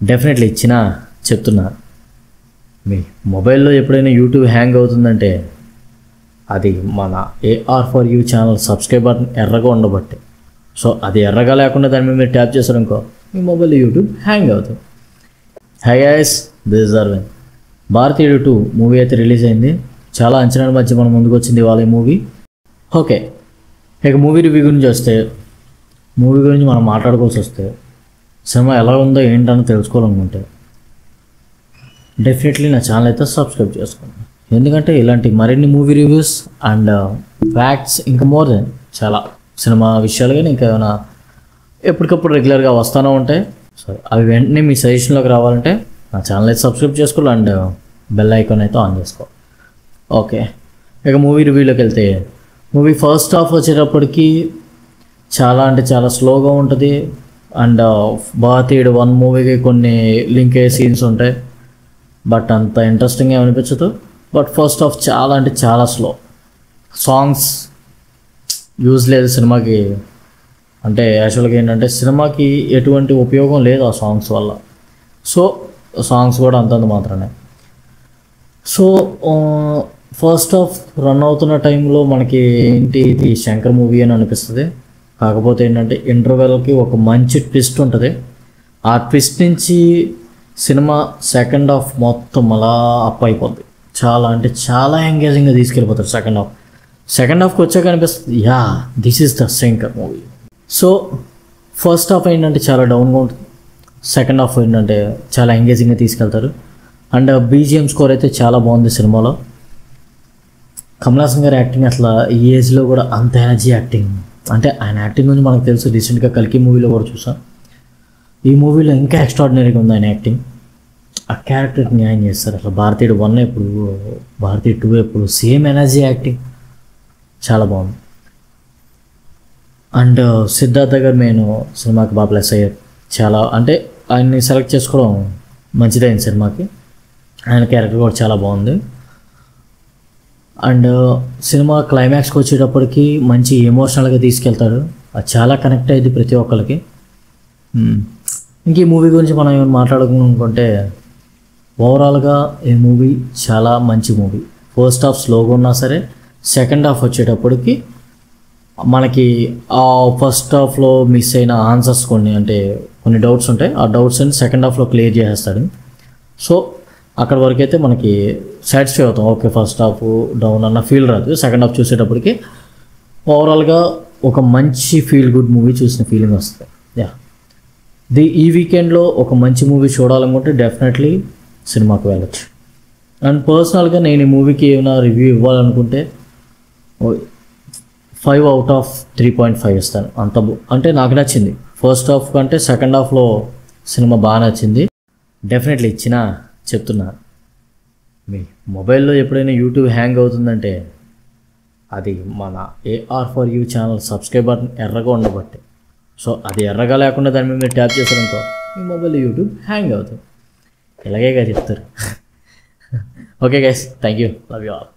Definitely ఇచ్చినా చెప్తున్నా. మీ మొబైల్లో ఎప్పుడైనా యూట్యూబ్ హ్యాంగ్ అవుతుందంటే అది మన AR for you channel subscribe button ఎర్రగా ఉండబట్టి. సో అది ఎర్రగా లేకుండా దాని మీద మీరు ట్యాప్ చేశారనుకో మీ మొబైల్లో యూట్యూబ్ హ్యాంగ్ అవుతుంది. Hi guys, this is Aravind. Bharateeyudu 2 movie అయితే రిలీజ్ అయింది. చాలా అంచనాల మధ్య మన ముందుకు వచ్చింది ఇవాళ ఈ మూవీ. ఓకే, ఇక మూవీ రివ్యూ గురించి వస్తే, మూవీ గురించి మనం మాట్లాడుకోవాల్సి వస్తే, సినిమా ఎలా ఉందో ఏంటని తెలుసుకోవాలనుకుంటే డెఫినెట్లీ నా ఛానల్ అయితే సబ్స్క్రైబ్ చేసుకోండి. ఎందుకంటే ఇలాంటి మరిన్ని మూవీ రివ్యూస్ అండ్ ఫ్యాక్ట్స్ ఇంకా మోర్ దెన్ చాలా సినిమా విషయాలు కానీ ఇంకా ఏమైనా ఎప్పటికప్పుడు రెగ్యులర్గా వస్తూనే ఉంటాయి. సో అవి వెంటనే మీ సజెషన్లోకి రావాలంటే నా ఛానల్ అయితే సబ్స్క్రైబ్ చేసుకోవాలి అండ్ బెల్ ఐకాన్ అయితే ఆన్ చేసుకో. ఓకే, ఇక మూవీ రివ్యూలోకి వెళ్తే, మూవీ ఫస్ట్ హాఫ్ వచ్చేటప్పటికి చాలా అంటే చాలా స్లోగా ఉంటుంది. అండ్ భారతీయుడు 1 మూవీకి కొన్ని లింక్ అయ్యే సీన్స్ ఉంటాయి, బట్ అంత ఇంట్రెస్టింగ్ ఏమనిపించదు. బట్ ఫస్ట్ హాఫ్ చాలా అంటే చాలా స్లో. సాంగ్స్ యూజ్ లేదు సినిమాకి. అంటే యాక్చువల్గా ఏంటంటే సినిమాకి ఎటువంటి ఉపయోగం లేదు ఆ సాంగ్స్ వల్ల. సో సాంగ్స్ కూడా అంతంత మాత్రమే. సో ఫస్ట్ హాఫ్ రన్ అవుతున్న టైంలో మనకి ఏంటి ఇది శంకర్ మూవీ అని అనిపిస్తుంది. కాకపోతే ఏంటంటే ఇంటర్వెల్కి ఒక మంచి ట్విస్ట్ ఉంటుంది. ఆ ట్విస్ట్ నుంచి సినిమా సెకండ్ హాఫ్ మొత్తం అలా అప్ అయిపోద్ది. చాలా అంటే చాలా ఎంగేజింగ్గా తీసుకెళ్ళిపోతారు సెకండ్ హాఫ్కి వచ్చాక అనిపిస్తుంది yeah this is the Shankar movie. So first half ఏంటంటే చాలా డౌన్గా ఉంటుంది, సెకండ్ హాఫ్ ఏంటంటే చాలా ఎంగేజింగ్గా తీసుకెళ్తారు. అండ్ బీజిఎం స్కోర్ అయితే చాలా బాగుంది సినిమాలో. కమల్ హాసన్ గారి యాక్టింగ్ అసలు ఈ ఏజ్లో కూడా అంత ఎనర్జీ యాక్టింగ్. అంటే ఆయన యాక్టింగ్ గురించి మనకు తెలుసు, రీసెంట్గా కల్కి మూవీలో కూడా చూసాం. ఈ మూవీలో ఇంకా ఎక్స్ట్రాడినరీగా ఉంది ఆయన యాక్టింగ్. ఆ క్యారెక్టర్కి న్యాయం చేస్తారు. అసలు భారతీయుడు 1 ఎప్పుడు, భారతీయుడు 2 ఎప్పుడు సేమ్ ఎనర్జీ యాక్టింగ్ చాలా బాగుంది. అండ్ సిద్ధార్థ గారు మెయిన్ సినిమాకి బాగా ప్లస్ అయ్యారు. చాలా అంటే ఆయన్ని సెలెక్ట్ చేసుకోవడం మంచిదైంది సినిమాకి. ఆయన క్యారెక్టర్ కూడా చాలా బాగుంది. అండ్ సినిమా క్లైమాక్స్కి వచ్చేటప్పటికి మంచి ఎమోషనల్గా తీసుకెళ్తాడు. అది చాలా కనెక్ట్ అయ్యింది ప్రతి ఒక్కరికి. ఇంక ఈ మూవీ గురించి మనం ఏమైనా మాట్లాడుకుంటే ఓవరాల్గా ఈ మూవీ చాలా మంచి మూవీ. ఫస్ట్ హాఫ్ స్లోగా ఉన్నా సరే సెకండ్ హాఫ్ వచ్చేటప్పటికి మనకి ఆ ఫస్ట్ హాఫ్లో మిస్ అయిన ఆన్సర్స్ కొన్ని డౌట్స్ ఉంటాయి. ఆ డౌట్స్ అని సెకండ్ హాఫ్లో క్లియర్ చేసేస్తాడు. సో అక్కడ వరకు అయితే మనకి సాటిస్ఫై అవుతాం. ఓకే, ఫస్ట్ హాఫ్ డౌన్ అన్న ఫీల్ రాదు. సెకండ్ హాఫ్ చూసేటప్పటికి ఓవరాల్గా ఒక మంచి ఫీల్ గుడ్ మూవీ చూసిన ఫీలింగ్ వస్తుంది. యా, ఈ వీకెండ్లో ఒక మంచి మూవీ చూడాలనుకుంటే డెఫినెట్లీ సినిమాకి వెళ్ళచ్చు. అండ్ పర్సనల్గా నేను ఈ మూవీకి ఏమైనా రివ్యూ ఇవ్వాలనుకుంటే 5 out of 3.5 ఇస్తాను. అంటే నాకు నచ్చింది. ఫస్ట్ హాఫ్ కంటే సెకండ్ హాఫ్లో సినిమా బాగా నచ్చింది. డెఫినెట్లీ ఇచ్చినా చెప్తున్నా. మీ మొబైల్లో ఎప్పుడైనా యూట్యూబ్ హ్యాంగ్ అవుతుందంటే అది మన AR for you channel subscribe button ఎర్రగా ఉండబట్టి. సో అది ఎర్రగా లేకుండా దాని మీద మీరు ట్యాప్ చేశారనుకో మీ మొబైల్లో యూట్యూబ్ హ్యాంగ్ అవుతుంది. ఇలాగేగా చెప్తారు. Okay guys, thank you, love you all.